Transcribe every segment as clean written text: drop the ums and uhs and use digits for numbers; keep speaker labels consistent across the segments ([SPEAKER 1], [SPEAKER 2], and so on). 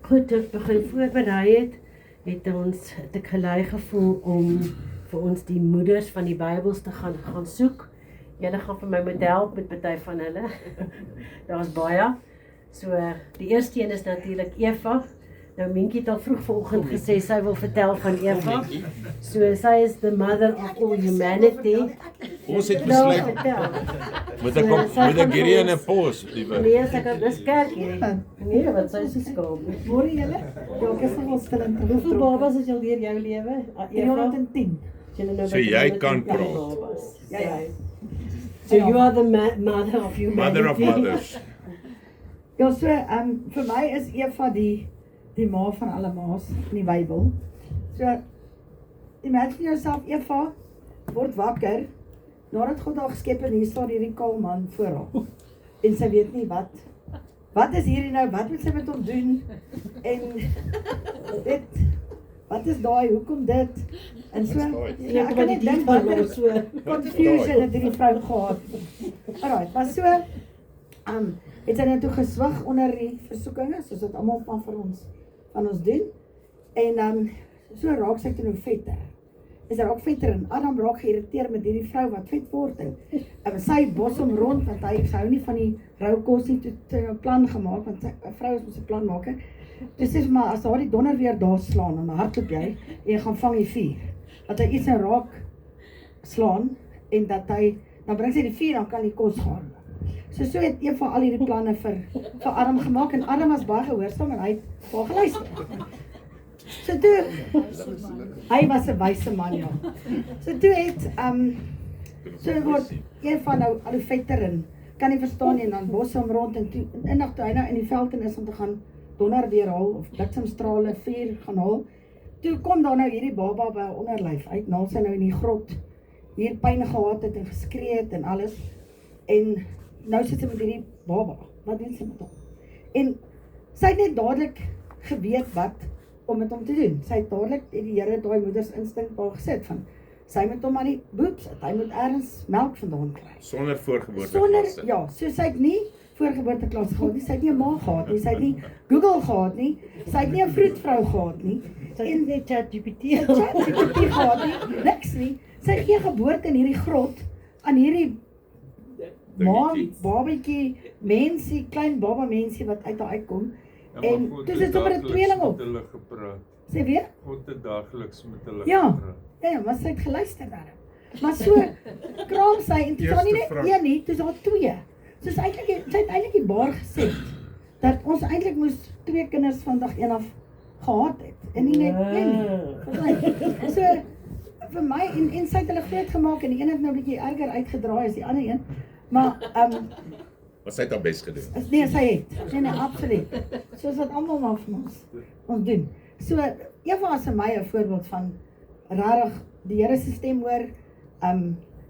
[SPEAKER 1] Goed, toe ek begin voorberei het ek gelei gevoel om vir ons die moeders van die Bybels te gaan soek. Julle gaan vir my moet help met party van hulle. Daar's baie. So, die eerste een is natuurlik Eva. Nou Minkie het al vroeg vanoggend gesê sy wil vertel van Eva. So, sy is the mother of all humanity.
[SPEAKER 2] Ons het besluit, moet ek hierdie in 'n pos, liewe?
[SPEAKER 1] Nee, sy kan dis kerk hier. Nee, wat sy is so skaam.
[SPEAKER 3] Hoor julle? Ja, ek is nogal stil en
[SPEAKER 1] Hoeveel babas is al deur jou lewe?
[SPEAKER 3] 310.
[SPEAKER 1] So
[SPEAKER 2] jy kan praat.
[SPEAKER 1] Ja. So you are the mother of humanity.
[SPEAKER 2] Mother of mothers.
[SPEAKER 3] Ja, so, vir my is Eva die ma van alle ma's in die Bybel. So, imagine jouself, Eva word wakker, nadat God haar geskep en hier staan hierdie kaal man voor haar. En sy weet nie wat is hierdie nou, wat moet sy met hom doen? En dit, wat is daai, hoekom dit? En so, ja, ek kan nie dink wat so confusion het hierdie vrou gehad. Alright, maar so, het sy nou toe geswig onder die versoekinge, soos wat almal van ons doen. En so raak sy toe nou vetter. Is raak vetter en Adam raak geïrriteerd met hierdie vrou wat vet word. En sy bos hom rond, want hy hou nie van die rou kos nie, toe 'n plan gemaak, want 'n vrou is mos 'n planmaker. Toe sê sy maar, as daar die donder weer daar slaan, dan hardloop jy en jy gaan vang die vuur. Dat hy iets in raak slaan en dat hy, dan bring sy die vuur, dan kan die kos gaan. So het Eva al hierdie planne vir Adam gemaak en Adam was baie gehoorsaam en hy het baie geluister. So toe, hy was 'n wyse man, ja. So toe het, so word Eva nou al die vetter en kan nie verstaan nie en dan bos hom rond en toe, eendag toe hy nou in die veld is om te gaan donder weer haal of bliksemstrale vuur gaan haal. Toe kom daar nou hierdie baba by haar onderlyf uit, naal sy nou in die grot, hier pyn gehad het en geskree het en alles. En nou sit sy met hierdie baba, wat doen sy met hom? En sy het net dadelik geweet wat om met hom te doen. Sy het dadelik die Here daai moeders instink daar gesit van, sy moet hom aan die boep sit, hy moet ergens melk vandaan kry.
[SPEAKER 2] Sonder voorgeboorteklasse.
[SPEAKER 3] Ja, so sy het nie voorgeboorteklas gehad nie, sy het nie 'n ma gehad nie, sy het nie Google gehad nie, sy het nie 'n vroedvrou gehad nie,
[SPEAKER 1] Sy het nie ChatGPT
[SPEAKER 3] gehad nie, niks nie. Sy het geen geboorte in hierdie grot aan hierdie babatjie, mensie, klein baba mensie wat uit haar uitkom. En toe sit sommer 'n tweeling op. Sê weer?
[SPEAKER 4] God het daagliks met hulle
[SPEAKER 3] Ja,
[SPEAKER 4] gepraat.
[SPEAKER 3] ja, maar sy het geluister daarin. Maar so kraam sy en toe is daar nie net een nie, toe is daar twee. So sy het eintlik die baar gesê dat ons eintlik moes 2 kinders van dag 1 af gehad het en nie net een nie. So vir my en sy het hulle groot gemaak en die een het nou 'n bietjie erger uitgedraai as die ander een. Maar
[SPEAKER 2] Maar sy het haar bes gedoen.
[SPEAKER 3] nee, sy het. Nee, absoluut. Soos wat almal maar van ons doen. So Eva is vir my 'n voorbeeld van regtig die Here se stem hoor,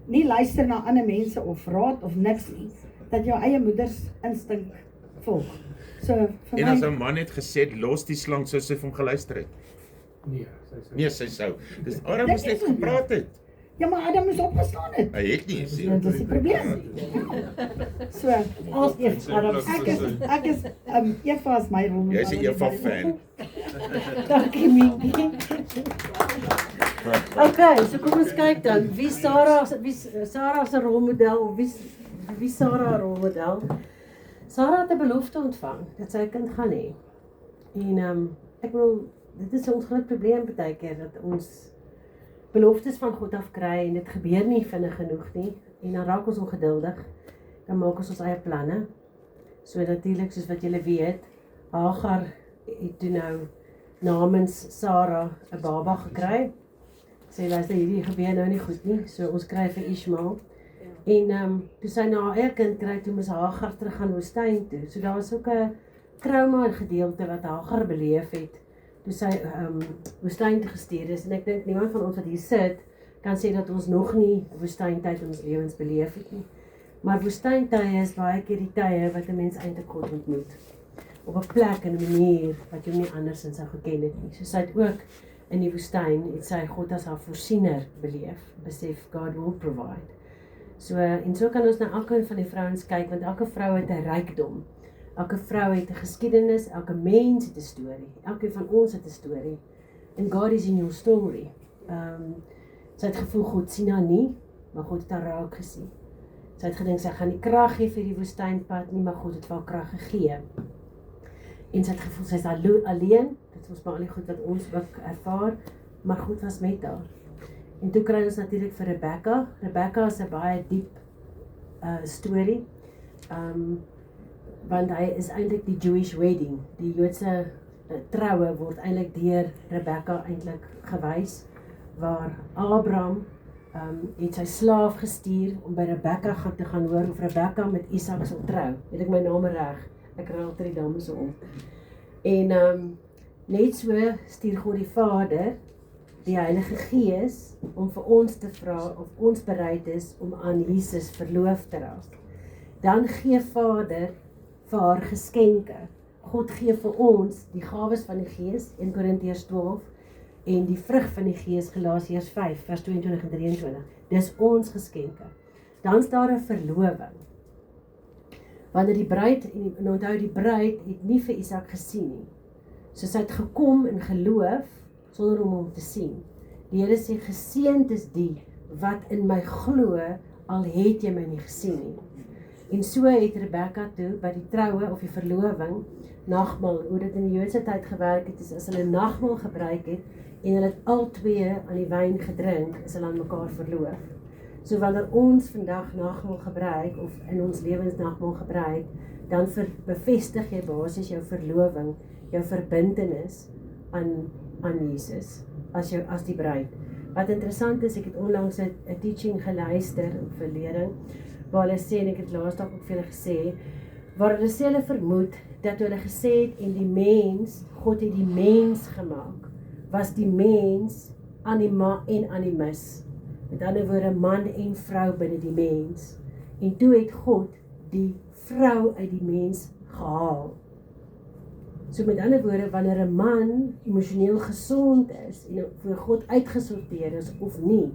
[SPEAKER 3] nie luister na ander mense of raad of niks nie, dat jou eie moeders instink volg. So vir
[SPEAKER 2] En
[SPEAKER 3] my
[SPEAKER 2] as 'n man het gesê, los die slang, sou sy vir hom geluister het. Nee, sy sou. Dis Adam moes net gepraat het.
[SPEAKER 3] ja, maar Adam moes opgestaan het.
[SPEAKER 2] Hy het nie
[SPEAKER 3] Ja,
[SPEAKER 2] gesê.
[SPEAKER 3] dis die probleem. So,
[SPEAKER 1] As eers Adam.
[SPEAKER 3] ek is Eva is my rolmodel.
[SPEAKER 2] Jy's 'n Eva fan.
[SPEAKER 1] Dankie Minkie. Okay, so kom ons kyk dan. Wie Sarah se rolmodel of wie Sarah rolmodel? Sarah het 'n belofte ontvang dat sy 'n kind gaan hê. En ek bedoel, dit is ons groot probleem baie keer dat ons beloftes van God af kry en dit gebeur nie vinnig genoeg nie en dan raak ons ongeduldig. Dan maak ons eie planne. So natuurlik soos wat julle weet, Hagar het toe nou namens Sarah 'n baba gekry. Sê luister, hierdie gebeur nou nie goed nie. So ons kry vir Ishmael. En toe sy na haar eie kind kry, toe moes Hagar terug gaan woestyn toe. So daar was ook 'n trauma gedeelte wat Hagar beleef het toe sy woestyn toe gestuur is. En ek dink niemand van ons wat hier sit kan sê dat ons nog nie woestyntyd in ons lewens beleef het nie. Maar woestyntye is baie keer die tye wat 'n mens eintlik God ontmoet. Op 'n plek en 'n manier wat jy nie andersins sou geken het nie. So sy het ook in die woestyn het sy God as haar voorsiener beleef, besef God will provide. So en so kan ons na elkeen van die vrouens kyk, want elke vrou het 'n rykdom Elke vrou het 'n geskiedenis, elke mens het 'n storie. Elkeen van ons het 'n storie. And God is in your story. Sy het gevoel God sien haar nie, maar God het haar raak gesien. Sy het gedink sy gaan nie krag hê vir die woestynpad nie, maar God het vir haar krag gegee. En sy het gevoel sy is alleen, dit was maar al die goed wat ons ook ervaar, maar God was met haar. En toe kry ons natuurlik vir Rebecca. Rebecca is 'n baie diep storie, want hy is eintlik die Jewish wedding, die Joodse troue word eintlik deur Rebecca eintlik gewys, waar Abraham het sy slaaf gestuur om by Rebecca te gaan hoor of Rebecca met Isak sal trou. Het ek my naam reg? Ek raal altyd die dames so om. En net so stuur God die Vader, die Heilige Gees, om vir ons te vra of ons bereid is om aan Jesus verloof te raak. Dan gee Vader vir haar geskenke. God gee vir ons die gawes van die Gees, 1 Korintiërs 12, en die vrug van die Gees, Galasiërs 5, vers 22 en 23. Dis ons geskenke. Dan is daar 'n verloving. Wanneer die bruid, en onthou die bruid het nie vir Isak gesien nie. So sy het gekom in geloof, sonder om hom te sien. Die Here sê, geseënd is die wat in my glo, al het jy my nie gesien nie. En so het Rebecca toe, by die troue of die verloving, nagmaal, hoe dit in die Joodse tyd gewerk het, is as hulle nagmaal gebruik het, en hulle het al twee aan die wyn gedrink, is hulle aan mekaar verloof. So wanneer ons vandag nagmaal gebruik, of in ons lewens nagmaal gebruik, dan bevestig jy basies jou verloving, jou verbintenis aan Jesus, as die bruid. Wat interessant is, ek het onlangs 'n teaching geluister, vir lering, waar hulle sê, en ek het laas dalk ook vir hulle gesê, waar hulle sê hulle vermoed, dat hulle gesê het, en die mens, God het die mens gemaak, was die mens anima en animus. Met ander woorde, man en vrou binne die mens. En toe het God die vrou uit die mens gehaal. So met ander woorde, wanneer 'n man emosioneel gesond is, en vir God uitgesorteer is of nie,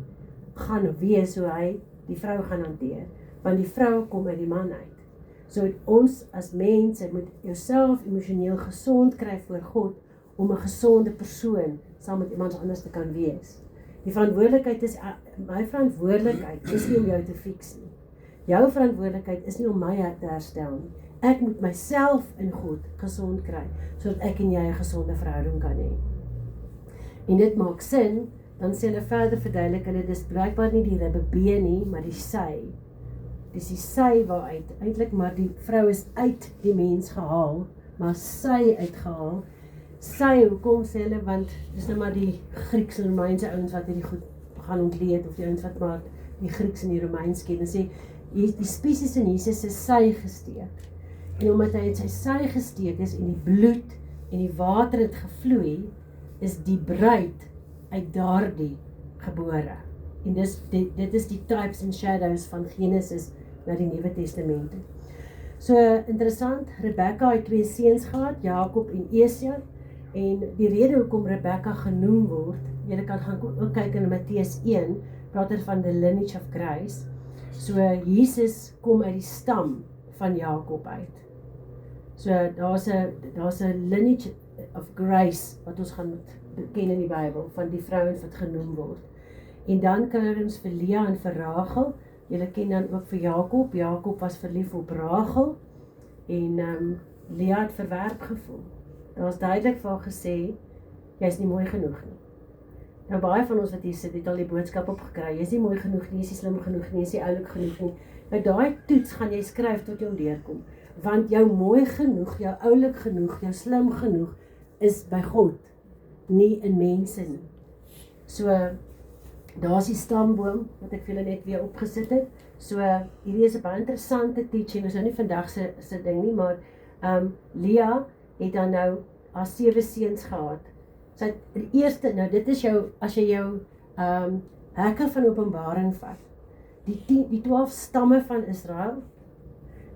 [SPEAKER 1] gaan wees hoe hy die vrou gaan hanteer. Want die vrou kom uit die man uit. So ons as mense moet jouself emosioneel gesond kry voor God, om 'n gesonde persoon saam met iemand anders te kan wees. Die verantwoordelikheid is, my verantwoordelikheid is nie om jou te fix nie. Jou verantwoordelikheid is nie om my te herstel nie. Ek moet myself in God gesond kry, sodat ek en jy 'n gesonde verhouding kan hê. En dit maak sin, dan sê hulle verder verduidelik, hulle dis blykbaar nie die ribbebeen nie, maar die sy. Dis die sy waaruit, eintlik maar die vrou is uit die mens gehaal, maar sy uitgehaal. Sy, hoekom sê hulle, want dis nou maar die Grieks en Romeinse ouens wat hierdie goed gaan ontleed, of die ouens wat maar die Grieks en die Romeins ken, en sê, die spesies in Jesus is sy gesteek. En omdat hy het sy gesteek is, en die bloed en die water het gevloei, is die bruid uit daardie gebore. En dit is die types and shadows van Genesis na die Nuwe Testament. So interessant, Rebecca het 2 seuns gehad, Jakob en Esau, en die rede hoekom Rebecca genoem word, julle kan gaan ook kyk in Matteus 1, praat er van the lineage of grace. So Jesus kom uit die stam van Jakob uit. So daar's 'n lineage of grace wat ons gaan ken in die Bybel, van die vrouens wat genoem word. En dan kry ons vir Lea en vir Rachel. Julle ken dan ook vir Jakob. Jakob was verlief op Rachel, en Lea het verwerp gevoel. Daar is duidelik vir haar gesê, jy is nie mooi genoeg nie. Nou baie van ons wat hier sit, het al die boodskap opgekry, jy is nie mooi genoeg nie, jy is nie slim genoeg nie, jy is nie oulik genoeg nie. Nou daai toets gaan jy skryf tot jy deurkom, want jou mooi genoeg, jou oulik genoeg, jou slim genoeg, is by God, nie in mense nie. So, daar is die stamboom, wat ek vir julle net weer opgesit het. So, hierdie is 'n baie interessante teaching, is nou nie vandag se ding nie, maar Lea het dan nou haar 7 seuns gehad. So, die eerste, nou dit is jou, as jy jou hekke van Openbaring vat, die 12 stamme van Israel,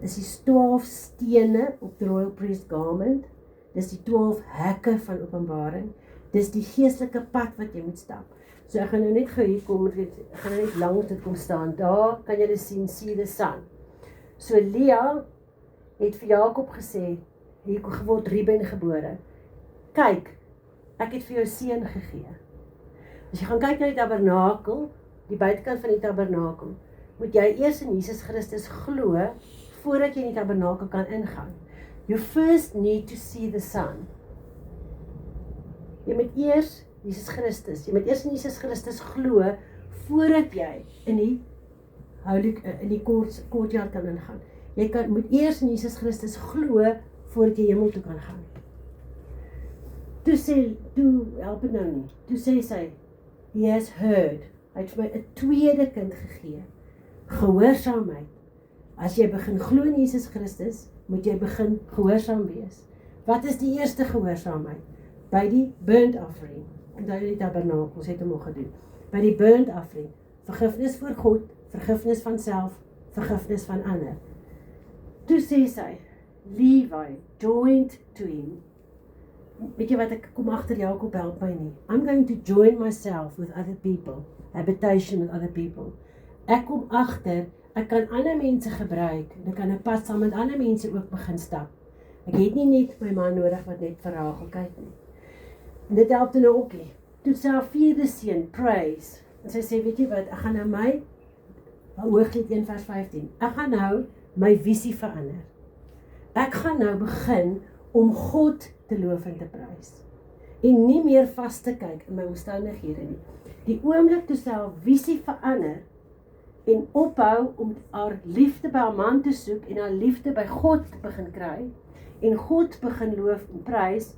[SPEAKER 1] is die 12 stene op die royal priest garment, dis die 12 hekke van Openbaring, dis die geestelike pad wat jy moet stap. So ek gaan nou net gou hier kom, ek gaan nou net langs dit kom staan, daar kan jy sien, see the sun. So Lea het vir Jakob gesê, hier word Ruben gebore. Kyk, ek het vir jou seun gegee. As jy gaan kyk na die tabernakel, die buitekant van die tabernakel, moet jy eers in Jesus Christus glo, voordat jy in die tabernakel kan ingaan. You first need to see the Son. Jy moet eers Jesus Christus, jy moet eers in Jesus Christus glo, voordat jy in die courtyard kan ingaan. Jy moet eers in Jesus Christus glo, voordat jy hemel toe kan gaan. Help het nou nie, toe sê sy, he has heard, hy het vir my 'n tweede kind gegee, gehoorsaamheid. As jy begin glo in Jesus Christus, moet jy begin gehoorsaam wees. Wat is die eerste gehoorsaamheid? By die burnt offering, en daar die tabernakels het hom al gedoen, by die burnt offering, vergifnis voor God, vergifnis van self, vergifnis van ander. Toe sê sy, Levi joined to him. Weet jy wat, ek kom agter Jakob, help my nie. I'm going to join myself with other people, habitation with other people. Ek kom agter, ek kan ander mense gebruik, en ek kan 'n pad saam met ander mense ook begin stap. Ek het nie net my man nodig wat net vir Rachel kyk nie. En dit help nou ook nie. Toe sy haar vierde seun, praise, en sy sê, weet jy wat, ek gaan nou Hooglied 1 vers 15, ek gaan nou my visie verander. Ek gaan nou begin om God te loof en te prys. En nie meer vas te kyk in my omstandighede nie. Die oomblik toe sy haar visie verander en ophou om haar liefde by haar man te soek en haar liefde by God te begin kry en God begin loof en prys,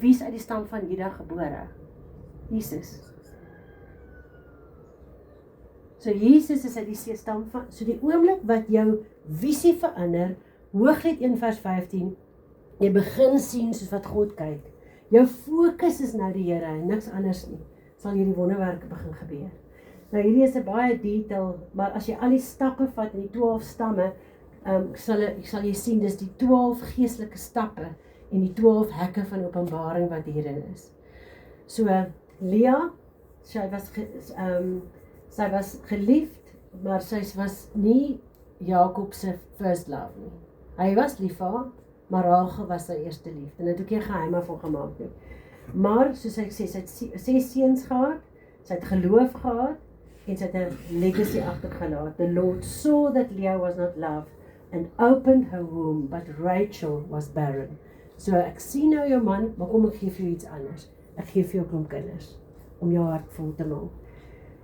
[SPEAKER 1] wie is uit die stam van Juda gebore? Jesus. So Jesus is uit die stam van, so die oomblik wat jou visie verander, Hooglied 1 vers 15, jy begin sien soos wat God kyk. Jou fokus is nou die Here en niks anders nie. Sal hierdie wonderwerke begin gebeur. Nou hierdie is 'n baie detail, maar as jy al die stappe vat in die 12 stamme, sal jy sien dis die 12 geestelike stappe en die 12 hekke van openbaring wat hierin is. So Lea, sy was geliefd, maar sy was nie Jakob se first love nie. Hy was lief vir haar, maar Rachel was sy eerste liefde. En dit het ook nie geheim van gemaak nie. Maar soos ek sê, sy het 6 seuns gehad, sy het geloof gehad en sy het 'n legacy agtergelaat. The Lord saw that Leah was not loved and opened her womb, but Rachel was barren. So ek sien nou jou man, maar kom ek gee vir jou iets anders. Ek gee vir jou 'n klomp kinders om jou hart vol te maak.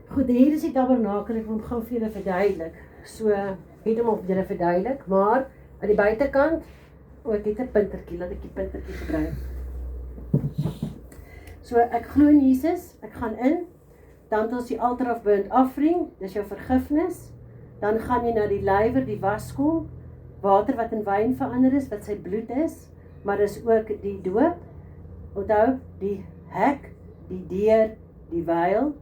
[SPEAKER 1] Goed, hier is die tabernakel, ek wil hom gou vir julle verduidelik. So het hom op julle verduidelik, maar aan die buitekant, ek het 'n puntertjie, laat ek die puntertjie gebruik. So ek glo in Jesus, ek gaan in, dan het ons die altar of burnt offering, dis jou vergifnis, dan gaan jy na die lywer, die waskom, water wat in wyn verander is, wat sy bloed is, maar is ook die doop, onthou, die hek, die deur, die veil,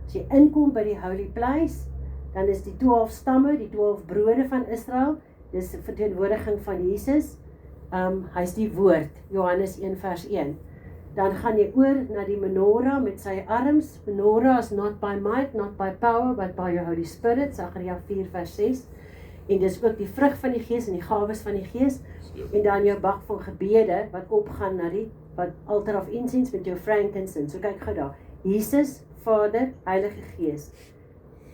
[SPEAKER 1] as jy inkom by die holy place, dan is die 12 stamme, die 12 brode van Israel, dis verteenwoordiging van Jesus, hy is die woord, Johannes 1 vers 1, dan gaan jy oor na die menorah met sy arms, menorah is not by might, not by power, but by your Holy Spirit, Sagaria 4 vers 6, en dis ook die vrug van die gees en die gawes van die gees, en dan jou bak van gebede, wat opgaan na die, wat altar of incense met jou frankincense, so kyk gou daar, Jesus, Vader, Heilige Gees,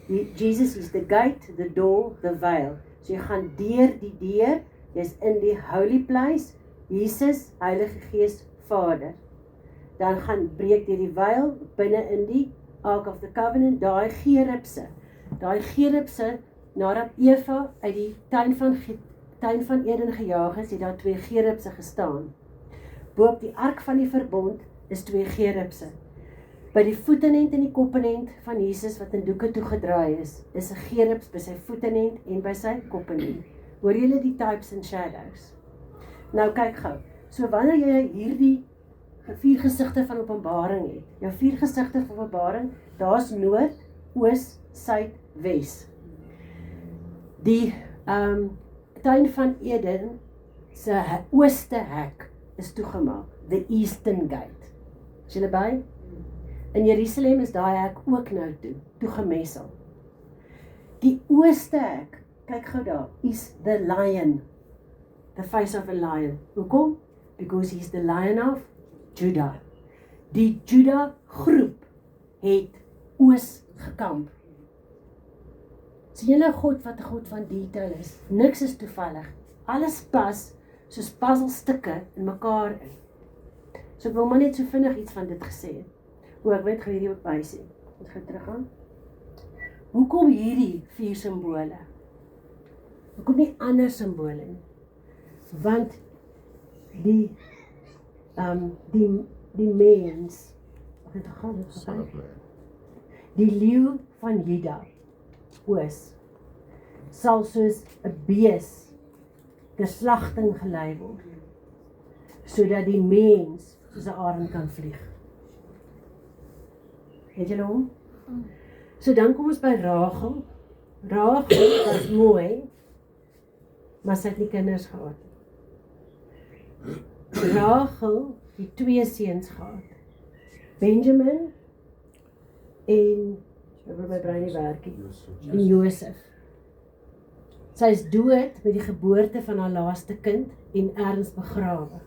[SPEAKER 1] Jesus is the gate, the door, the veil, so jy gaan deur die deur, jy's in die holy place, Jesus, Heilige Gees, Vader, dan gaan breek jy die veil, binne in die Ark of the Covenant, daai gerubse, nadat Eva uit die tuin van Eden gejaag is, het daar 2 gerubse gestaan. Boop die ark van die verbond is 2 gerubse. By die voetenend en die koppenend van Jesus wat in doeke toegedraai is 'n gerubs by sy voetenend en by sy koppenend. Hoor julle die types and shadows? Nou kyk gou, so wanneer jy hierdie 4 gesigte van openbaring het, jou 4 gesigte van openbaring, daar's noord, oos, suid, wes. Die tuin van Eden se ooste hek is toegemaak, the eastern gate. Is julle by? In Jerusalem is daai hek ook nou toegemessel. Die ooste hek, kyk gou daar, is the lion the face of a lion. Hoekom? Because he's the lion of Judah. Die Judah groep het oos gekamp. Sien julle God wat 'n God van detail is? Niks is toevallig. Alles pas soos puzzelstukke in mekaar in. So ek wil maar net so vinnig iets van dit gesê het. Ek weet gaan hierdie ook bysê. Ons gaan teruggaan. Hoekom hierdie 4 simbole? Hoekom nie ander simbole nie? Want die mens, die leeu van Juda, oos, sal soos 'n bees ter slagting gelei word, sodat die mens soos 'n arend kan vlieg. Het julle hom? So dan kom ons by Rachel. Rachel was mooi, maar sy het nie kinders gehad. Rachel het 2 seuns gehad. Benjamin en my brein nie werk nie. En Josef. Sy is dood met die geboorte van haar laaste kind en ergens begrawe.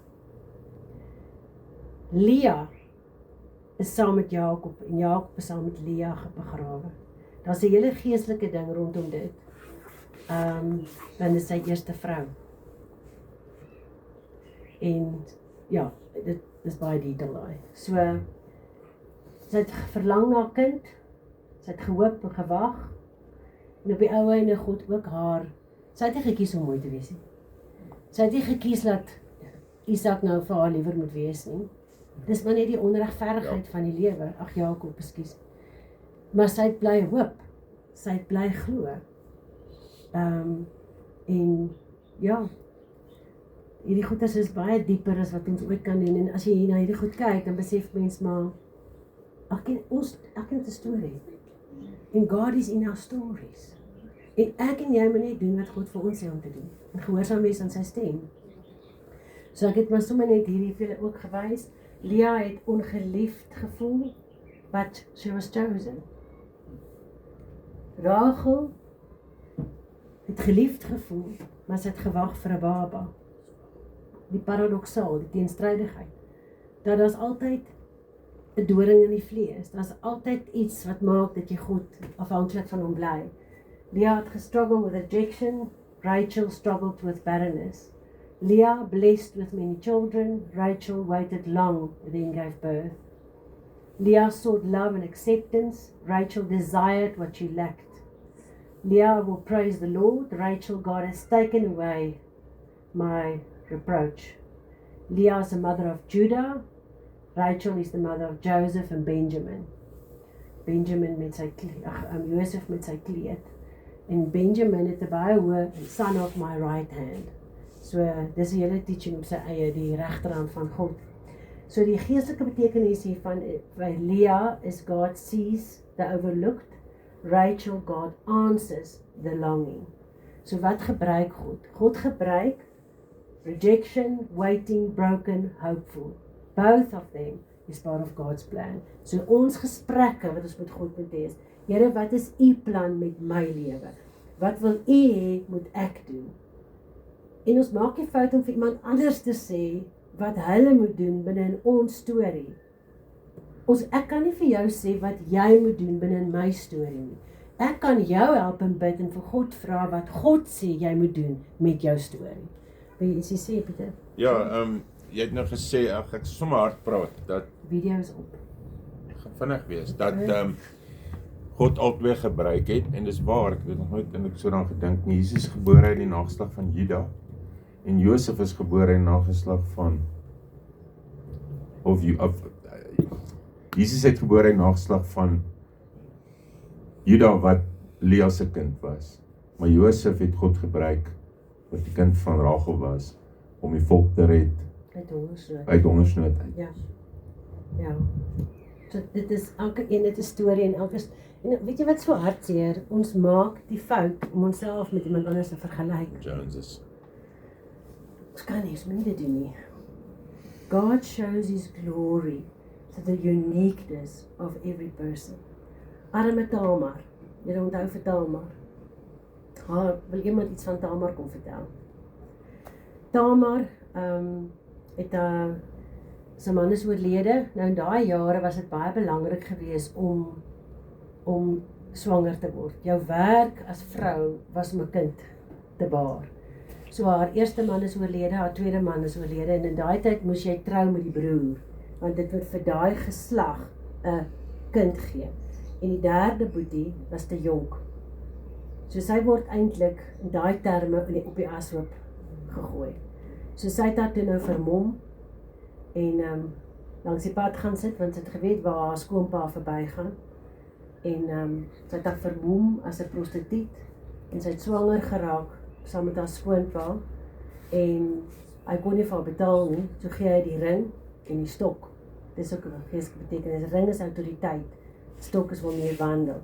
[SPEAKER 1] Lea is saam met Jakob en Jakob is saam met Lea begrawe. Daar's 'n hele geestelike ding rondom dit. Dan is sy eerste vrou. En ja, dit is baie detail daai. So sy het verlang na 'n kind. Sy het gehoop en gewag. En op die ou einde God ook haar. Sy het nie gekies om mooi te wees nie. Sy het nie gekies dat Isak nou vir haar liewer moet wees nie. Dis maar net die onregverdigheid van die lewe. Ag Jakob, ekskuus. Maar sy het bly hoop. Sy het bly glo. En ja, hierdie goeders is baie dieper as wat ons ooit kan doen. En as jy na hierdie goed kyk, dan besef mens maar, elkeen het 'n storie. En God is in our stories. En ek en jy moet net doen wat God vir ons sê om te doen. En gehoorsaam wees aan sy stem. So ek het maar sommer net hierdie vir julle ook gewys. Lea het ongeliefd gevoel, but she was chosen. Rachel het geliefd gevoel, maar sy het gewag vir 'n baba. Die paradoksaal, die teenstrydigheid. Dat daar's altyd 'n doring in die vlees. Daar's altyd iets wat maak dat jy God afhanklik van hom bly. Lea het gestruggle with rejection, Rachel struggled with barrenness. Lea blessed with many children, Rachel waited long and then gave birth. Lea sought love and acceptance, Rachel desired what she lacked. Lea will praise the Lord, Rachel, God has taken away my reproach. Lea is the mother of Judah, Rachel is the mother of Joseph and Benjamin. Benjamin met sy Joseph met sy kleed. En Benjamin het 'n baie hoë son of my right hand. So dis 'n hele teaching op sy eie, die regterhand van God. So die geestelike betekenis hiervan by Lea is God sees the overlooked, Rachel God answers the longing. So wat gebruik God? God gebruik rejection, waiting, broken, hopeful. Both of them is part of God's plan. So ons gesprekke wat ons met God moet hê is, Here, wat is u plan met my lewe? Wat wil u hê moet ek doen? En ons maak nie fout om vir iemand anders te sê wat hulle moet doen binne in ons storie. Ek kan nie vir jou sê wat jy moet doen binne in my storie nie. Ek kan jou help en bid en vir God vra wat God sê jy moet doen met jou storie. Wil jy iets sê, Pieter?
[SPEAKER 2] Ja, jy het nou gesê, ek sommer hard praat, dat
[SPEAKER 1] Video is op.
[SPEAKER 2] Ek gaan vinnig wees, dat God albei gebruik het, en dis waar, ek het nog nooit en ek so dan gedink nie, Jesus is gebore uit die nageslag van Juda, en Josef is gebore uit die nageslag van, Jesus het gebore uit die nageslag van Juda wat Lea se kind was, maar Josef het God gebruik, wat die kind van Rachel was, om die volk te red, uit hongersnood uit.
[SPEAKER 1] Ja. Ja. So dit is elke een het 'n storie en en weet jy wat so hartseer? Ons maak die fout om onsself met iemand anders te vergelyk.
[SPEAKER 2] Joneses.
[SPEAKER 1] Ons kan nie, ons moet nie dit doen nie. God shows his glory to the uniqueness of every person. Arme Tamar, jy onthou vir Tamar. Wil iemand iets van Tamar kom vertel? Tamar het sy man is oorlede. Nou in daai jare was dit baie belangrik geweest om swanger te word. Jou werk as vrou was om 'n kind te baar. So haar eerste man is oorlede, haar tweede man is oorlede en in daai tyd moes jy trou met die broer, want dit word vir daai geslag 'n kind gee. En die derde boetie was te jonk. So sy word eintlik in daai terme op die ashoop gegooi. So sy het haar toe nou vermom en langs die pad gaan sit, want sy het geweet waar haar skoonpa verbygaan. En sy het haar vermom as 'n prostituut en sy het swanger geraak saam met haar skoonpa en hy kon nie vir haar betaal nie, so gee hy die ring en die stok. Dis ook 'n geestelike betekenis. Ring is autoriteit, stok is waarmee jy wandel.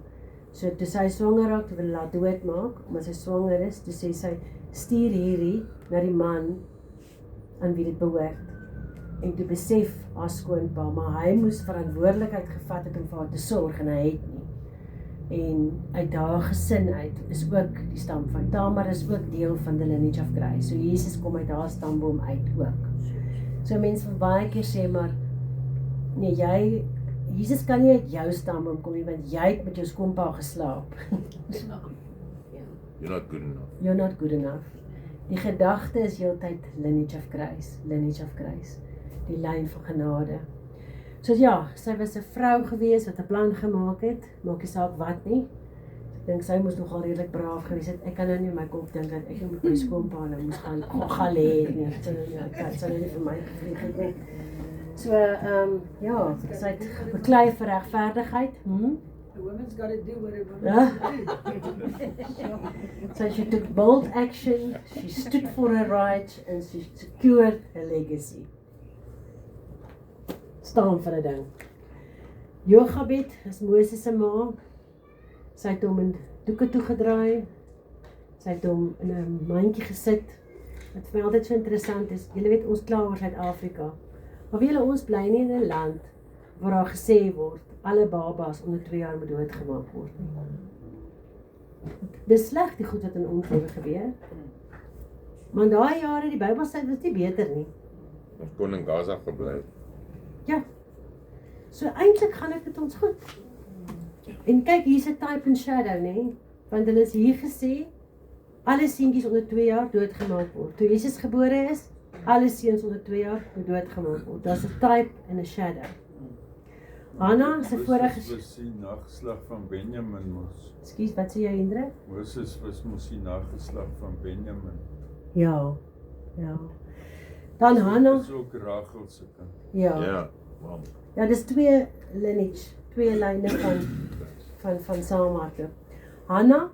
[SPEAKER 1] So toe sy swanger raak, toe wil haar doodmaak, omdat sy swanger is, toe sê sy, stuur hierdie na die man aan wie dit behoort. En toe besef haar skoonpa, maar hy moes verantwoordelikheid gevat het om vir haar te sorg en hy het nie. En uit haar gesin uit is ook die stam van Tamar is ook deel van die lineage of Christ. So Jesus kom uit haar stamboom uit ook. So mense wil baie keer sê, maar nee, Jesus kan nie uit jou stamboom kom nie, want jy het met jou skoonpa geslaap.
[SPEAKER 2] You're not good enough.
[SPEAKER 1] You're not good enough. Die gedagte is heeltyd lineage of Christ, die lyn van genade. So ja, sy was 'n vrou gewees wat 'n plan gemaak het, maak nie saak wat nie. Ek dink sy moes nogal redelik braaf gewees het. Ek kan nou nie in my kop dink dat ek met my skoonpa nou moes gaan lê nie. Sy het nie vir my gevlieg het nie. So ja, sy het beklei vir regverdigheid.
[SPEAKER 3] The woman's got to do what a woman
[SPEAKER 1] Ja.
[SPEAKER 3] do.
[SPEAKER 1] So she took bold action, she stood for her rights and she secured her legacy. Staan vir 'n ding. Jochebed is Moses se ma. Sy het hom in doeke toegedraai. Sy het hom in 'n mandjie gesit. Wat vir my altyd so interessant is, julle weet ons kla oor Suid-Afrika. Maar julle ons bly nie in 'n land waar daar gesê word alle babas onder 2 jaar moet doodgemaak word. Dis sleg die goed wat in ons lewe gebeur. Maar in daai jare die Bybel sê dit is nie beter nie.
[SPEAKER 2] Ons kon in Gaza gebly.
[SPEAKER 1] Ja. So eintlik gaan dit met ons goed. En kyk, hier's 'n type and shadow, nê? Want hulle is hier gesê alle seentjies onder 2 jaar doodgemaak word. Toe Jesus gebore is, alle seuns onder 2 jaar moet doodgemaak word. Daar's 'n type en 'n shadow. Hanna se vorige
[SPEAKER 4] Moses was die nageslag van Benjamin mos.
[SPEAKER 1] Ekskuus, wat sê jy, Hendrik?
[SPEAKER 4] Moses was mos die nageslag van Benjamin.
[SPEAKER 1] Ja. Dan Hanna,
[SPEAKER 4] Dis ook Rachel se kind.
[SPEAKER 1] ja.
[SPEAKER 2] Ja, wow.
[SPEAKER 1] Ja, dis 2 lineage, 2 lyne van Saamharte. Hanna,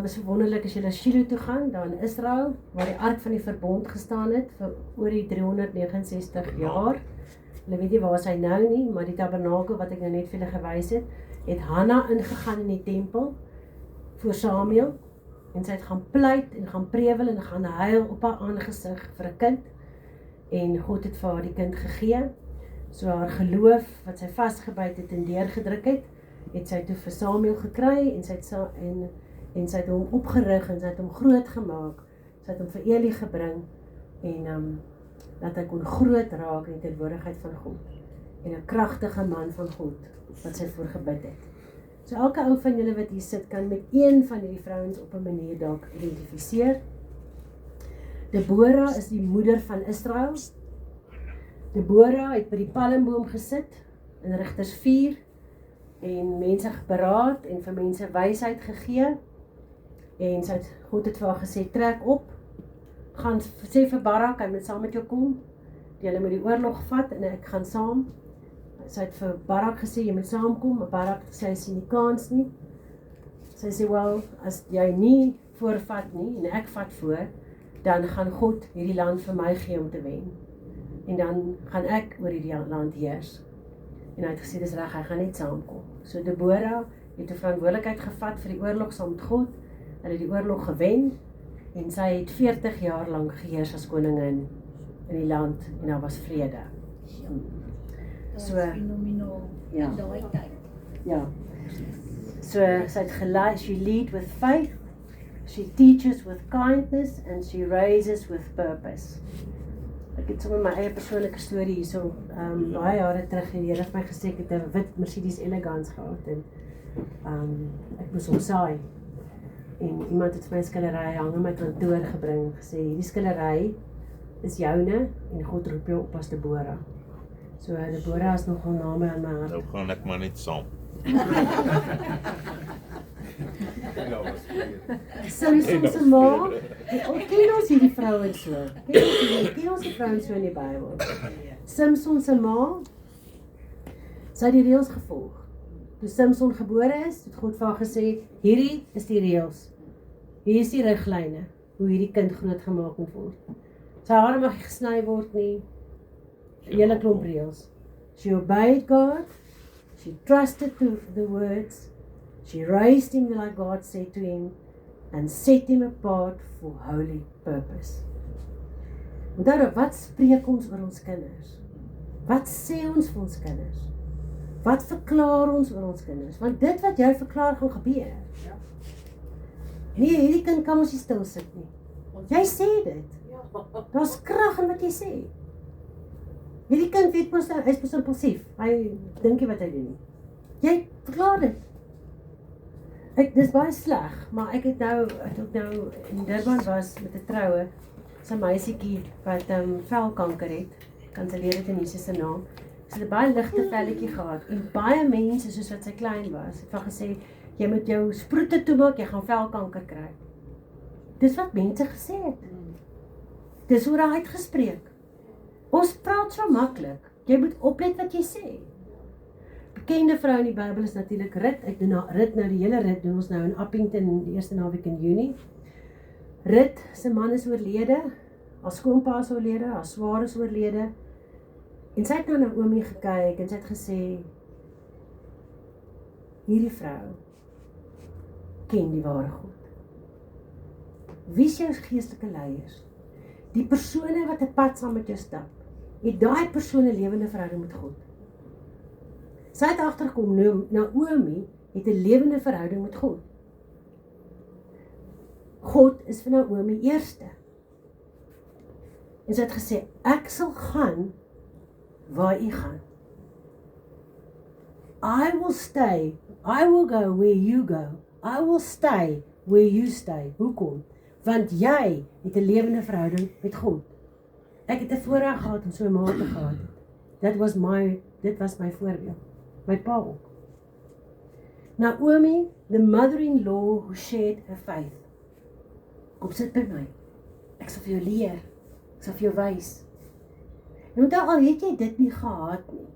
[SPEAKER 1] is wonderlik as jy na Shiloh toe gaan, daar in Israel, waar die ark van die verbond gestaan het vir oor die 369 jaar. Hulle weet nie waar sy nou nie, maar die tabernakel wat ek nou net vir hulle gewys het Hanna ingegaan in die tempel voor Samuel en sy het gaan pleit en gaan prewel en gaan huil op haar aangesig vir 'n kind en God het vir haar die kind gegee. So haar geloof wat sy vasgebyt het en deurgedruk het sy toe vir Samuel gekry en sy het hom opgerig en sy het hom groot gemaak. Sy het hom vir Eli gebring en dat hy kon groot raak in die teenwoordigheid van God en 'n kragtige man van God wat sy voor gebid het. So elke ou van julle wat hier sit kan met een van hierdie vrouens op 'n manier dalk identifiseer. Deborah is die moeder van Israel. Deborah het by die palmboom gesit in Rigters 4 en mense beraad en vir mense wysheid gegee en God het vir haar gesê trek op, gaan sê vir Barak hy moet saam met jou kom, julle moet die oorlog vat en ek gaan saam. Sy het vir Barak gesê jy moet saamkom, maar Barak sê hy sien nie kans nie. Sy sê wel as jy nie voorvat nie en ek vat voor, dan gaan God hierdie land vir my gee om te wen. En dan gaan ek oor hierdie land heers. En hy het gesê dis reg, hy gaan net saamkom. So Deborah het 'n verantwoordelikheid gevat vir die oorlog saam met God. Hulle het die oorlog gewen en sy het 40 jaar lank geheers as koningin in die land en daar was vrede. So
[SPEAKER 5] fenomenaal
[SPEAKER 1] ja.
[SPEAKER 5] in daai tyd.
[SPEAKER 1] Ja. So sy het gelei, she lead with faith, She teaches with kindness and she raises with purpose. Ek het sommer my eie persoonlike storie hierso, baie jare terug die Here het my gesê ek het 'n wit Mercedes Elegance gehad en ek moes hom saai. En iemand het vir my 'n skillery hang in my kantoor gebring en gesê hierdie skillery is joune en God roep jou op as Deborah. So Deborah is nogal naam aan my hart.
[SPEAKER 2] Nou gaan ek maar net saam.
[SPEAKER 4] Ja, was weer.
[SPEAKER 1] Samson se ma, ken ons hierdie vrouens so? Ken ons die vrouens so in die Bybel? Samson se ma, sy het die reëls gevolg. Toe Samson gebore is, het God vir haar gesê, hierdie is die reëls. Hier is die riglyne, hoe hierdie kind groot gemaak moet word. Sy hare mag nie gesny word nie, 'n hele klomp reëls. She obeyed God, she trusted to the words, she raised him like God said to him, and set him apart for holy purpose. Onthou, wat spreek ons oor ons kinders? Wat sê ons vir ons kinders? Wat verklaar ons oor ons kinders? Want dit wat jy verklaar gaan gebeur. Nee, hierdie kind kan ons nie stil sit nie. Jy sê dit. Daar's krag in wat jy sê. Hierdie kind weet mos hy is impulsief. Hy dink nie wat hy doen nie. Jy verklaar dit. Dis baie sleg, maar ek het nou in Durban was met 'n troue, so 'n meisietjie wat velkanker het, kanselleer dit in Jesus se naam. Sy het 'n baie ligte velletjie gehad en baie mense soos wat sy klein was, het van gesê jy moet jou sproete toemaak, jy gaan velkanker kry. Dis wat mense gesê het. Dis hoe hy uitgespreek. Ons praat so maklik. Jy moet oplet wat jy sê. Bekende vrou in die Bybel is natuurlik Rut. Ek doen die hele rit doen ons nou in Appington die eerste naweek in Junie. Rut se man is oorlede, haar skoonpa is oorlede, haar swaar is oorlede. En sy het na Naomi gekyk en sy het gesê, hierdie vrou ken die ware God. Wie is jou geestelike leiers? Die persone wat 'n pad saam met jou stap, het daai persone lewende verhouding met God. Sy het agtergekom, Naomi het 'n lewende verhouding met God. God is vir Naomi eerste. En sy het gesê, ek sal gaan waar u gaan. I will go where you go. I will stay where you stay. Hoekom? Want jy het 'n lewende verhouding met God. Ek het 'n voorreg gehad om so 'n ma te gehad. Dit was my voorbeeld. My pa ook. Naomi, the mother-in-law who shared her faith. Kom sit by my. Ek sal vir jou leer. Ek sal vir jou wys. En onthou al het jy dit nie gehad nie.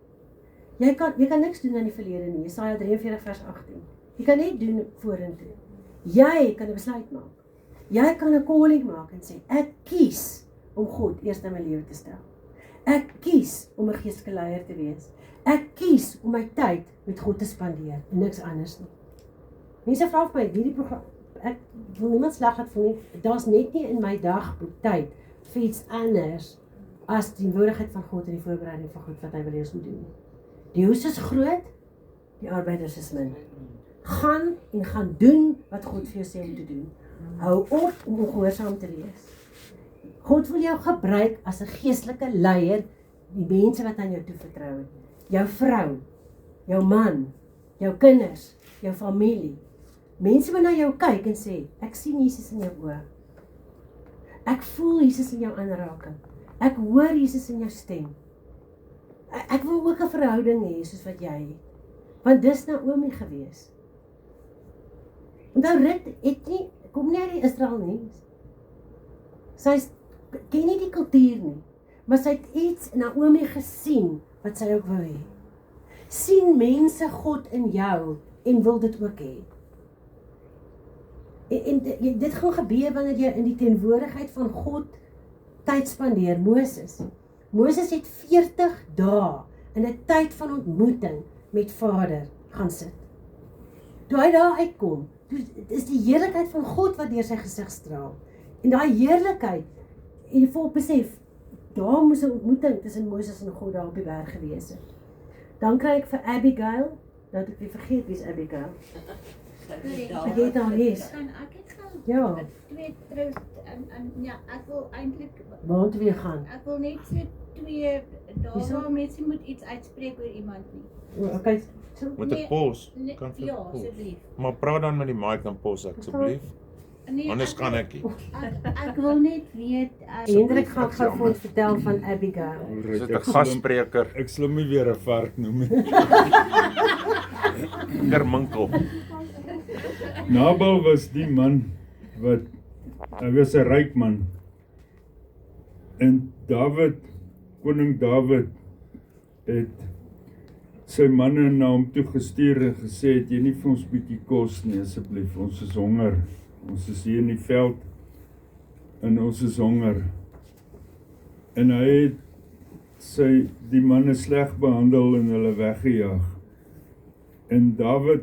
[SPEAKER 1] Jy kan niks doen aan die verlede nie. Jesaja 43 vers 18. Jy kan net doen vorentoe. Jy kan 'n besluit maak. Jy kan 'n calling maak en sê, ek kies om God eers in my lewe te stel. Ek kies om 'n geestelike leier te wees. Ek kies om my tyd met God te spandeer en niks anders nie. Mense vra vir my, hierdie program, ek wil niemand sleg laat voel nie, daar's net nie in my dagboek tyd vir iets anders as die woordigheid van God en die voorbereiding van God wat hy wil hê ons moet doen. Die hoes is groot, die arbeiders is min. Gaan en gaan doen wat God vir jou sê om te doen. Hou op om ongehoorsaam te wees. God wil jou gebruik as 'n geestelike leier, die mense wat aan jou toevertrou het. Jou vrou, jou man, jou kinders, jou familie. Mense wat na jou kyk en sê, ek sien Jesus in jou oë. Ek voel Jesus in jou aanraking. Ek hoor Jesus in jou stem. Ek wil ook 'n verhouding hê soos wat jy het. Want dis Naomi gewees. Onthou Rut het nie, kom nie uit die Israel nie. Sy ken nie die kultuur nie. Maar sy het iets in Naomi gesien wat sy ook wil hê. Sien mense God in jou en wil dit ook hê. En dit gaan gebeur wanneer jy in die teenwoordigheid van God tyd spandeer. Moses het 40 dae in 'n tyd van ontmoeting met Vader gaan sit. Toe hy daar uitkom, is die heerlikheid van God wat deur sy gesig straal. En daai heerlikheid, en die volk besef, daar moes 'n ontmoeting tussen Moses en God daar op die berg gewees het. Dan kry ek vir Abigail, dat ek weer vergeet wie is Abigail. Ek weet haar lees.
[SPEAKER 5] Kan ek dit gaan
[SPEAKER 1] Ja,
[SPEAKER 5] twee trous en ja, ek wil eintlik
[SPEAKER 1] waar toe weer gaan?
[SPEAKER 5] ek wil net so twee dae waar mense moet iets uitspreek oor iemand nie.
[SPEAKER 1] Okay, so,
[SPEAKER 2] Met
[SPEAKER 5] Nee,
[SPEAKER 2] 'n pos.
[SPEAKER 5] Nee,
[SPEAKER 2] Kan vir
[SPEAKER 5] ja,
[SPEAKER 2] pos.
[SPEAKER 5] asseblief.
[SPEAKER 2] Maar praat dan met die mic en pos asseblief.
[SPEAKER 5] Nee,
[SPEAKER 2] Anders kan ek nie.
[SPEAKER 5] Ek wil net weet
[SPEAKER 1] Hendrik gaan gou vir ons vertel van Abigail.
[SPEAKER 2] Is dit 'n gasspreker?
[SPEAKER 6] Ek sal hom nie weer 'n vark noem nie.
[SPEAKER 2] Kerminkel.
[SPEAKER 6] Nabal was die man wat hy was 'n ryk man. En Dawid, koning Dawid het sy manne na hom toe gestuur en gesê, het jy nie vir ons bietjie kos nie asseblief, ons is honger. Ons is hier in die veld en ons is honger. En hy het die manne sleg behandel en hulle weggejaag. En Dawid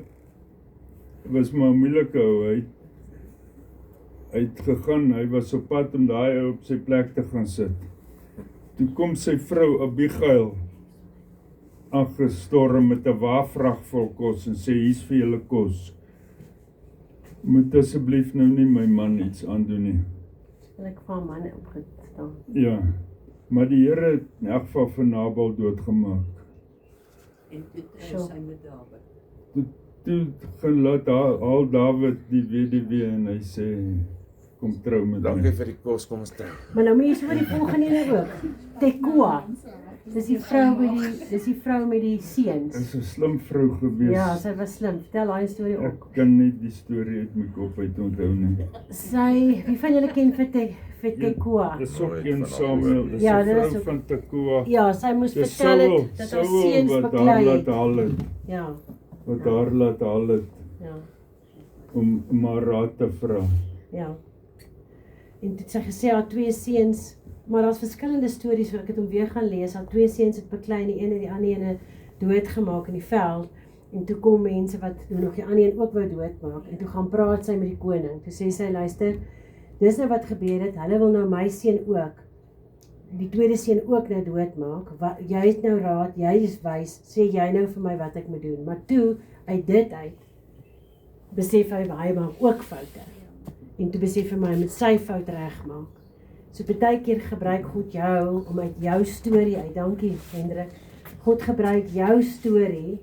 [SPEAKER 6] was maar 'n moeilike ou. Hy het gegaan, hy was op pad om daai ou op sy plek te gaan sit. Toe kom sy vrou Abigail aangestorm met 'n waafvrag vol kos en sê, hier's vir julle kos. Moet asseblief nou nie my man iets aandoen nie.
[SPEAKER 1] En ek van manne opgestaan.
[SPEAKER 6] Ja, maar die Here het in elk geval vir Nabal doodgemaak.
[SPEAKER 7] En toe trou sy met Dawid.
[SPEAKER 6] Toe gaan laat haal Dawid die weduwee en hy sê, kom trou met
[SPEAKER 2] Dankie
[SPEAKER 6] my.
[SPEAKER 2] vir die kos, kom ons trou.
[SPEAKER 1] Maar nou mense oor die volgende ene ook. Tekoa. Dis die vrou met die seuns.
[SPEAKER 6] Is 'n slim vrou gewees.
[SPEAKER 1] Ja, sy was slim. Vertel daai storie
[SPEAKER 6] Ek
[SPEAKER 1] ook.
[SPEAKER 6] kan nie die storie uit my kop uit onthou nie.
[SPEAKER 1] Wie van julle ken vir Tekoa?
[SPEAKER 6] Dis ook een Samuel, dis 'n
[SPEAKER 1] Ja, dit is
[SPEAKER 6] vrou
[SPEAKER 1] ook-
[SPEAKER 6] van Tekoa.
[SPEAKER 1] Ja, sy moes
[SPEAKER 6] Dis
[SPEAKER 1] vertel
[SPEAKER 6] Saul
[SPEAKER 1] het dat haar
[SPEAKER 6] Saul
[SPEAKER 1] seuns
[SPEAKER 6] wat haar
[SPEAKER 1] beklei
[SPEAKER 6] laat
[SPEAKER 1] het.
[SPEAKER 6] haal het,
[SPEAKER 1] Ja,
[SPEAKER 6] wat haar laat haal het
[SPEAKER 1] ja,
[SPEAKER 6] om haar raad te vra.
[SPEAKER 1] ja. En toe het sy gesê haar twee seuns, maar daar's verskillende stories, so ek het hom weer gaan lees. Haar twee seuns het beklei en die ene die ander ene doodgemaak in die veld. En toe kom mense wat nog die ander een ook wou doodmaak. En toe gaan praat sy met die koning. Toe sê sy, luister, dis nou wat gebeur het. Hulle wil nou my seun ook, die tweede seun ook nou doodmaak. Jy het nou raad, jy is wys, sê jy nou vir my wat ek moet doen. Maar toe, uit dit uit, besef hy maak ook foute. En toe besef hy hy moet sy fout regmaak. So partykeer gebruik God jou om uit jou storie uit, dankie Hendrik, God gebruik jou storie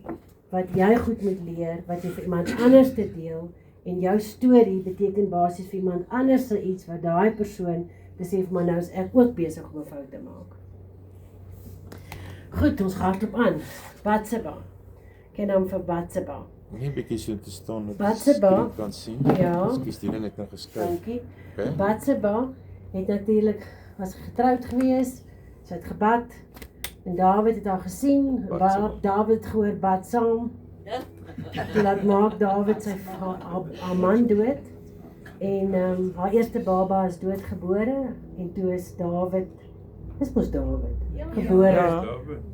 [SPEAKER 1] wat jy goed moet leer, wat jy vir iemand anders te deel, en jou storie beteken basies vir iemand anders se iets wat daai persoon besef, maar nou is ek ook besig om 'n fout te maak. Goed, ons hardloop aan. Batseba. Ken hom vir Batseba.
[SPEAKER 2] Nie 'n bietjie so te staan dat
[SPEAKER 1] Batseba.
[SPEAKER 2] ek kan sien.
[SPEAKER 1] Ja.
[SPEAKER 2] Ekskuus, die het nou geskuif.
[SPEAKER 1] Dankie.
[SPEAKER 2] Okay.
[SPEAKER 1] Batseba het natuurlik was getroud gewees. Sy het gebad en Dawid het haar gesien.
[SPEAKER 2] Batseba.
[SPEAKER 1] Dawid het gehoor bad saam. Toe laat maak Dawid haar man dood. En haar eerste baba is doodgebore en toe is Dawid, dis mos Dawid, gebore
[SPEAKER 2] Ja.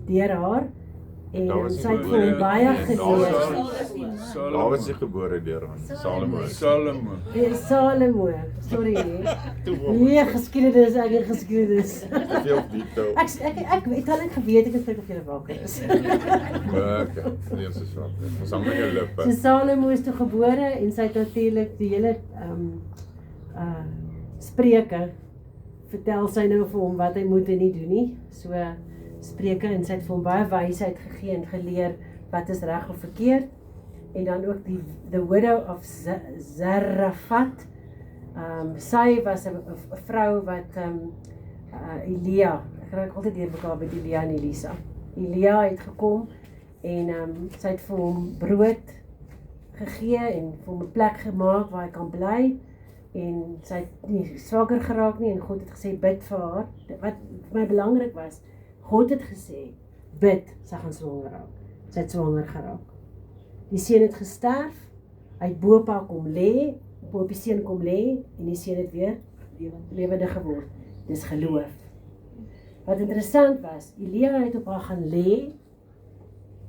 [SPEAKER 1] deur haar. En
[SPEAKER 2] Dawid is
[SPEAKER 1] sy het vir
[SPEAKER 2] gebore-
[SPEAKER 1] hom baie
[SPEAKER 2] Dawid
[SPEAKER 1] geleer.
[SPEAKER 2] Dawid is gebore deur aan Salomo.
[SPEAKER 1] Salomo, sorry. Nee, geskiedenis, ek het geskiedenis.
[SPEAKER 2] Te veel detail.
[SPEAKER 1] Ek het al net geweet ek het kyk of jy wakker is.
[SPEAKER 2] Okay, nee, dis swak. Ons hang met jou lippe.
[SPEAKER 1] So Salomo is toe gebore en sy het natuurlik die hele Spreuke vertel sy nou vir hom wat hy moet en nie doen nie. So Spreuke, en sy het vir hom baie wysheid gegee en geleer wat is reg of verkeerd. En dan ook the widow of Zarephath. Sy was 'n vrou wat Elia, ek raak altyd deur mekaar met Elia en Elisa. Elia het gekom en sy het vir hom brood gegee en vir hom 'n plek gemaak waar hy kan bly. En sy het nie swanger geraak nie en God het gesê bid vir haar. Wat vir my belangrik was, God het gesê bid, sy gaan swanger raak. Sy het swanger geraak. Die seun het gesterf, hy het bo op haar kom lê, bo op die seun kom lê en die seun het weer lewendig geword. Dis geloof. Wat interessant was, Elia het op haar gaan lê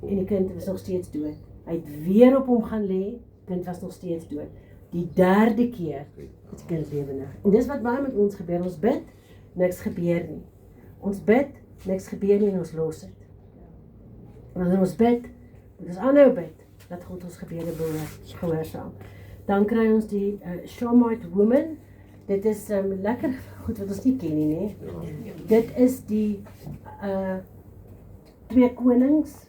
[SPEAKER 1] en die kind was nog steeds dood. Hy het weer op hom gaan lê, kind was nog steeds dood. Die derde keer is die kind lewendig. En dis wat baie met ons gebeur. Ons bid, niks gebeur nie. Ons bid, niks gebeur nie en ons los dit. En wanneer ons bid, moet ons aanhou bid, dat God ons gebede gehoorsaam. Dan kry ons die Shunammite woman. Dit is lekker goed wat ons nie ken nie, né? Dit is die 2 Konings.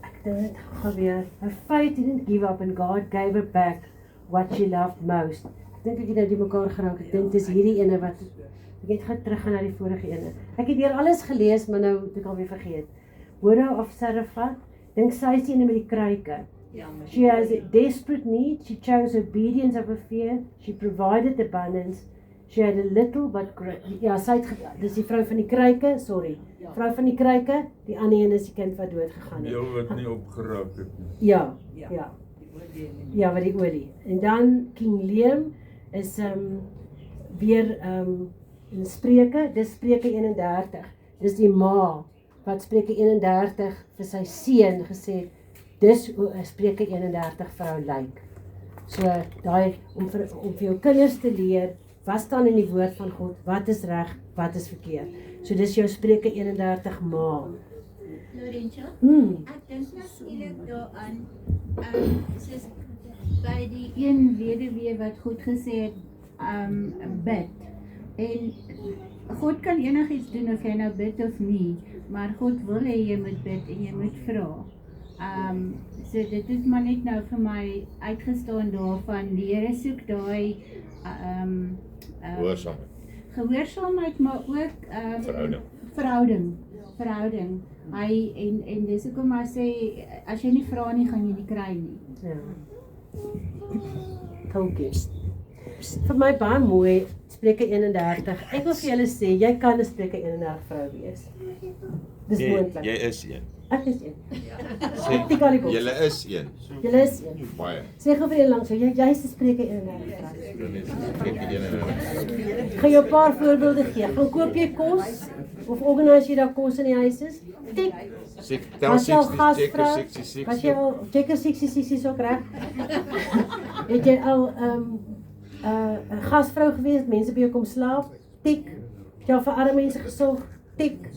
[SPEAKER 1] Ek dink dit gaan weer. Her faith didn't give up and God gave her back what she loved most. Ek dink ek het nou die mekaar geraak. Ek dink dis hierdie ene wat ek net gaan terug gaan na die vorige ene. Ek het hier alles gelees, maar nou het ek alweer vergeet. Widow of Zarephath. Dink sy is die ene met die kruike. She has a desperate need. She chose obedience over fear. She provided abundance. She had a little but great. Ja, sy het, dis die vrou van die kruike, sorry. Vrou van die kruike, die ander een is die kind wat dood gegaan het.
[SPEAKER 6] Heel wat nie opgeraak het nie.
[SPEAKER 1] Ja. Ja, wat die olie. En dan King Leam is weer in Spreuke, dis Spreuke 31. Dis die ma wat Spreuke 31 vir sy seun gesê het, dis hoe 'n Spreuke 31 vrou lyk. So daai om vir jou kinders te leer wat staan in die woord van God, wat is reg, wat is verkeerd. So dis jou Spreuke 31 ma.
[SPEAKER 5] Lorenzo, ek dink nou skielik daaraan, soos by die een weduwee wat God gesê het, bid. En God kan enigiets doen of jy nou bid of nie, maar God wil hê jy moet bid en jy moet vra. So dit het maar net nou vir my uitgestaan daarvan, die Here soek daai gehoorsaamheid, maar ook verhouding. Hy en dis hoekom hy sê as jy nie vra nie, gaan jy nie kry nie.
[SPEAKER 1] Ja. Dankie. Vir my baie mooi Spreuke 31. Ek wil vir julle sê jy kan 'n Spreuke 31 vrou wees. Dis moontlik.
[SPEAKER 2] Jy is een.
[SPEAKER 1] Ek is een.
[SPEAKER 2] Sê,
[SPEAKER 1] Tik al die boks.
[SPEAKER 2] julle is een.
[SPEAKER 1] Julle is een.
[SPEAKER 2] Baie.
[SPEAKER 1] Sê gou vir een langs, jy's 'n Spreuke 31 vrou. Ek gaan jou 'n paar voorbeelde gee. Gaan koop jy kos of organiseer jy daar kos in die huis is? Tik. Was jy al gasvrou? Was jy al checker 66 is ook reg? Het jy al 'n gasvrou gewees, mense by jou kom slaap? Tik. Het jy al vir arme mense gesorg? Tik.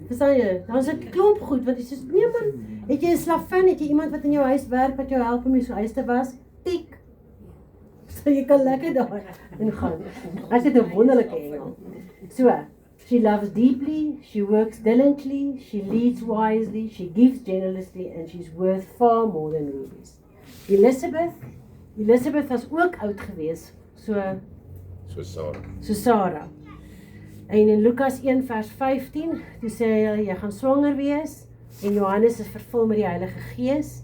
[SPEAKER 1] Verstaan jy? Dan is 'n klomp goed wat jy sê, nee man, het jy 'n slavin, het jy iemand wat in jou huis werk wat jou help om jou huis te was? Tik. So jy kan lekker daar ingaan. Ek het 'n wonderlike engel. So, she loves deeply, she works diligently, she leads wisely, she gives generously and she's worth far more than rubies. Elizabeth was ook oud gewees, so Sarah. En in Lukas 1 vers 15, toe sê hy, jy gaan swanger wees, en Johannes is vervul met die Heilige Gees,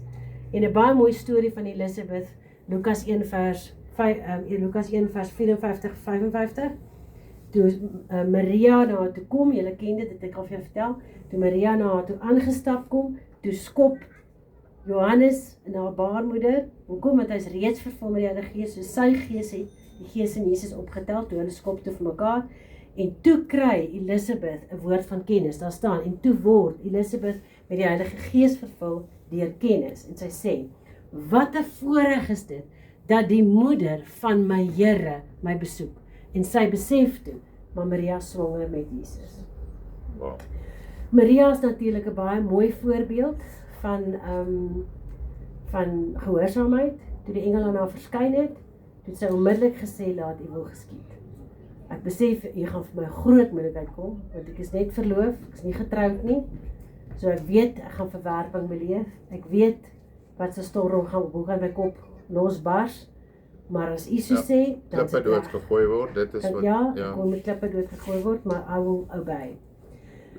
[SPEAKER 1] en 'n baie mooi storie van Elizabeth, Lukas 1 vers 54-55, toe Maria na haar toe kom, julle ken dit, het ek al vir julle vertel, toe Maria na haar toe aangestap kom, toe skop Johannes en haar baarmoeder, hoekom? Want hy is reeds vervul met die Heilige Gees, so sy gees het die Gees in Jesus opgetel, toe hulle skop toe vir mekaar, en toe kry Elizabeth 'n woord van kennis, daar staan, en toe word Elizabeth met die Heilige Gees vervul deur kennis, en sy sê, wat 'n voorreg is dit, dat die moeder van my Here my besoek, en sy besef toe, maar Maria swanger met Jesus.
[SPEAKER 2] Wow.
[SPEAKER 1] Maria is natuurlik 'n baie mooi voorbeeld van gehoorsaamheid. Toe die engel aan haar verskyn het, het sy onmiddellik gesê, laat U wil geskied. Ek besef, jy gaan vir my groot moeilikheid kom, want ek is net verloof, ek is nie getroud nie, so ek weet, ek gaan verwerping beleef, ek weet, wat se storm hoe gaan my kop losbars, maar as U so sê, dan
[SPEAKER 2] klippe dood gegooi word, dit is wat,
[SPEAKER 1] ja, kon met klippe dood gegooi word, maar I will obey.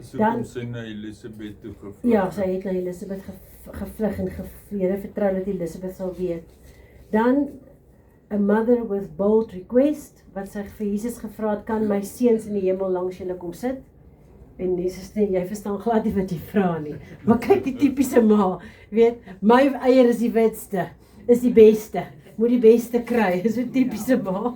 [SPEAKER 6] So kom sy na Elisabeth toe gevlug.
[SPEAKER 1] Ja, sy het na Elisabeth gevlug en Here vertrou dat Elisabeth sal weet. Dan, a mother with bold request, wat sy vir Jesus gevra het, kan my seuns in die hemel langs julle kom sit? En Jesus sê, jy verstaan glad nie wat jy vra nie. Maar kyk die typiese ma, weet, my eier is die witste, is die beste, moet die beste kry, is so typiese ma.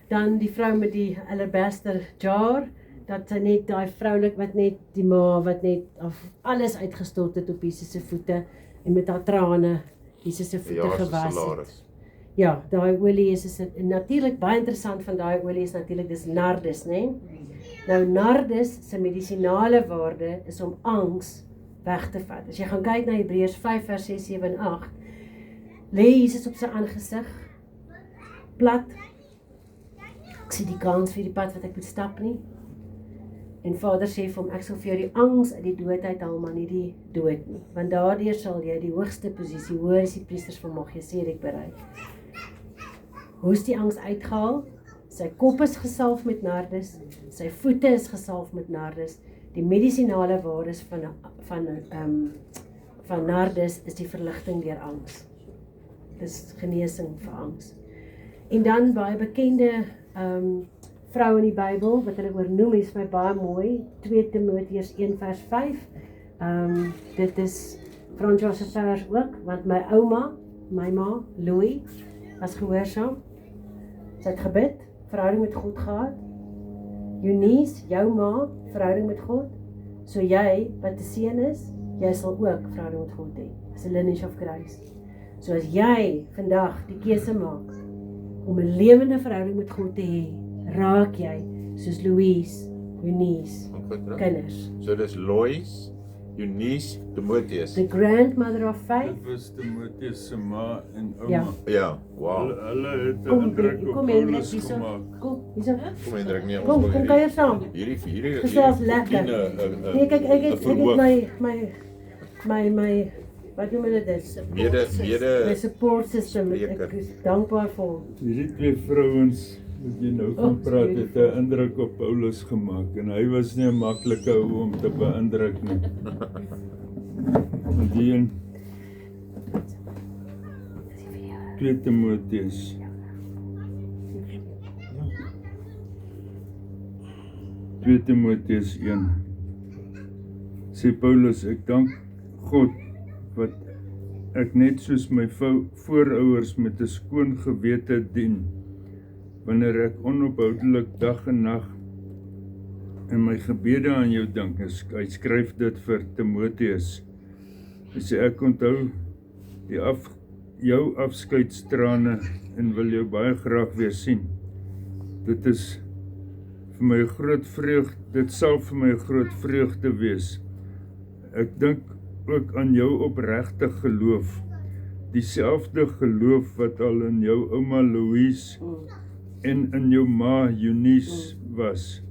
[SPEAKER 1] Dan die vrou met die alabaster jar, dat sy net daai vroulik wat net die ma wat net alles uitgestort het op Jesus se voete en met haar trane Jesus se voete gewas het. Ja, daai olie is natuurlik baie interessant van daai olie is natuurlik dis nardus, né? Nou nardus se medisinale waarde is om angs weg te vat. As jy gaan kyk na Hebreërs 5 vers 6, 7 en 8, lê Jesus op sy aangesig, plat. Ek sien die kans vir die pad wat ek moet stap nie. En Vader sê vir hom, ek sal vir jou die angs uit die dood uithaal, maar nie die dood nie. Want daardeur sal jy die hoogste posisie, hoor as die priesters van Melchisedek bereik. Hoe is die angs uitgehaal? Sy kop is gesalf met nardus, sy voete is gesalf met nardus. Die medisinale waardes van nardus is die verligting deur angs. Dis genesing vir angs. En dan baie bekende vrou in die Bybel, wat hulle oornoem, is my baie mooi, 2 Timoteus 1 vers 5. Dit is François se vers ook, want my ouma, my ma, Louis, was gehoorsaam. Sy het gebid, verhouding met God gehad. Eunice, jou ma, verhouding met God. So jy, wat 'n seun is, jy sal ook verhouding met God hê. Dis 'n lineage of Christ. So as jy vandag die keuse maak om 'n lewende verhouding met God te hê, raak jy soos Louise, Eunice, kinders.
[SPEAKER 2] So dis Lois, Eunice, Timotheus.
[SPEAKER 1] The grandmother of faith.
[SPEAKER 6] Dit was Timotheus se ma en ouma.
[SPEAKER 1] Ja.
[SPEAKER 2] Ja, wow.
[SPEAKER 6] Hulle het 'n
[SPEAKER 1] Kom,
[SPEAKER 6] indruk op
[SPEAKER 1] kom Hendrik,
[SPEAKER 6] Paulus
[SPEAKER 1] hierso.
[SPEAKER 6] gemaak.
[SPEAKER 1] Kom, hierso.
[SPEAKER 2] Kom Hendrik, nee,
[SPEAKER 1] Kom kuier saam.
[SPEAKER 2] Hierdie
[SPEAKER 1] Gesels lekker. Nee, kyk, ek het my wat noem hulle dit? My support system. Ek is dankbaar vir hom.
[SPEAKER 6] Hierdie 2 vrouens wat jy nou van praat, het 'n indruk op Paulus gemaak en hy was nie 'n maklike ou om te beïndruk nie. Die in 2 Timotheus. Timotheus 1. Sê Paulus, ek dank God wat ek net soos my voorouers met 'n skoon gewete dien, wanneer ek onophoudelik dag en nag in my gebede aan jou dink. Hy skryf dit vir Timotheus. Hy sê ek onthou jou afskeidstrane en wil jou baie graag weer sien. Dit is vir my 'n groot vreugde, dit sal vir my 'n groot vreugde wees. Ek dink ook aan jou opregte geloof, dieselfde geloof wat al in jou ouma Louise en in jou ma Eunice was,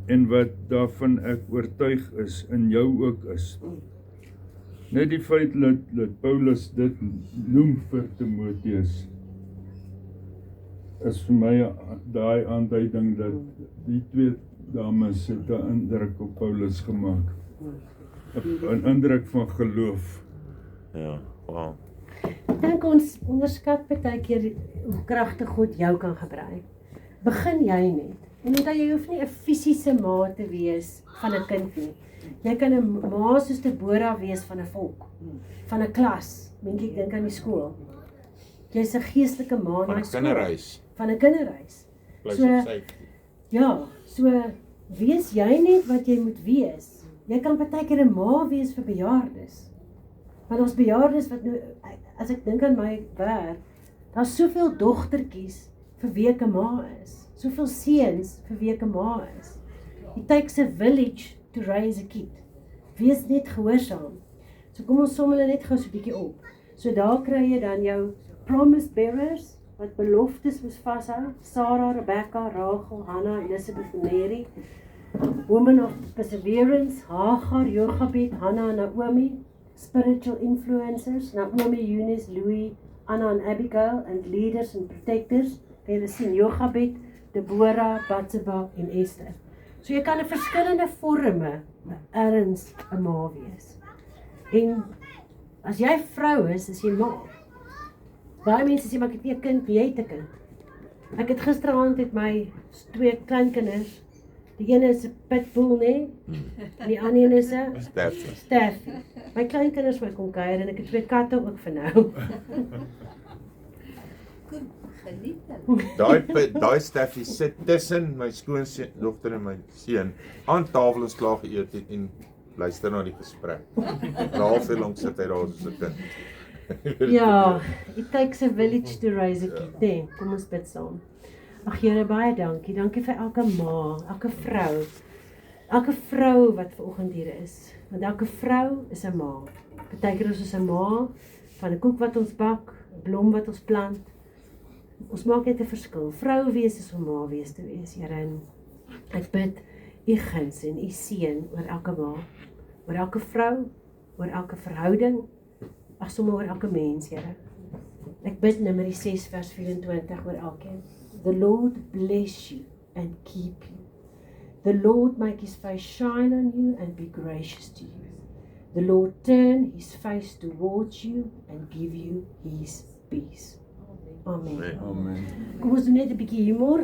[SPEAKER 6] en wat daarvan ek oortuig is, in jou ook is. Net die feit dat Paulus dit noem vir Timotheus, is vir my daai aanduiding dat die 2 dames het 'n indruk op Paulus gemaak. 'n indruk van geloof.
[SPEAKER 2] Ja, wow.
[SPEAKER 1] Ek dink ons onderskat baie keer hoe kragtig God jou kan gebruik. Begin jy net. En net jy hoef nie 'n fisiese ma te wees van 'n kind nie. Jy kan 'n ma soos Deborah wees van 'n volk, van 'n klas. Ek dink aan die skool. Jy's 'n geestelike ma
[SPEAKER 2] Van 'n kinderhuis.
[SPEAKER 1] Van 'n kinderhuis.
[SPEAKER 2] Place of safety.
[SPEAKER 1] Ja, so wees jy net wat jy moet wees. Jy kan baie keer 'n ma wees vir bejaardes. Want ons bejaardes wat nou, as ek dink aan my werk, daar's soveel dogtertjies vir wie ek 'n ma is. Soveel seuns vir wie ek 'n ma is. It takes a village to raise a kid. Wees net gehoorsaam. So kom ons som hulle net gou so 'n bietjie op. So daar kry jy dan jou promise bearers wat beloftes moes vashou. Sarah, Rebecca, Rachel, Hannah, Elizabeth en Mary. Women of perseverance, Hagar, Jochebed, Hannah en Naomi. Spiritual influencers, Naomi, Eunice, Louis, Anna en Abigail, and leaders and protectors. Jy sien Jochebed, Deborah, Batseba en Esther. So jy kan 'n verskillende forme erns 'n ma wees. En as jy vrou is jy ma. Baie mense sê maar ek het nie 'n kind nie, jy het 'n kind. Ek het gisteraand met my 2 kleinkinders. Die ene is 'n pitbull, nee. En die ander een is 'n Staffy. My kleinkinders my kom kuier en ek het 2 katte ook vir nou.
[SPEAKER 5] Geniet dit.
[SPEAKER 2] Daai Staffie sit tussen my skoondogter en my seun aan tafel en klaar geëet het en luister na die gesprek. Halfuur lank sit hy daar soos 'n kind.
[SPEAKER 1] Ja, it takes a village to raise a kid. Nee, kom ons bid saam. Ag Here, baie dankie. Dankie vir elke ma, elke vrou. Elke vrou wat vanoggend hier is. Want elke vrou is 'n ma. Partykeer is ons 'n ma van 'n koek wat ons bak, blom wat ons plant. Ons maak net 'n verskil. Vrou wees is om ma wees te wees, Here. En ek bid u guns en u seën oor elke ma, oor elke vrou, oor elke verhouding, ag sommer oor elke mens, Here. Ek bid Numeri 6 vers 24 oor elkeen. The Lord bless you and keep you. The Lord make his face shine on you and be gracious to you. The Lord turn his face towards you and give you his peace. Amen.
[SPEAKER 6] Amen.
[SPEAKER 1] Kom ons doen net 'n bietjie humor.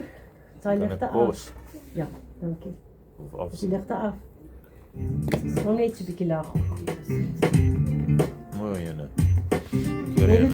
[SPEAKER 1] Sy
[SPEAKER 2] Kan
[SPEAKER 1] ligte
[SPEAKER 2] ek
[SPEAKER 1] af.
[SPEAKER 2] pos
[SPEAKER 1] Ja, dankie.
[SPEAKER 2] of af?
[SPEAKER 1] Is die ligte af? Kom net so 'n bietjie lag.
[SPEAKER 2] Mooi, Jana.
[SPEAKER 1] Net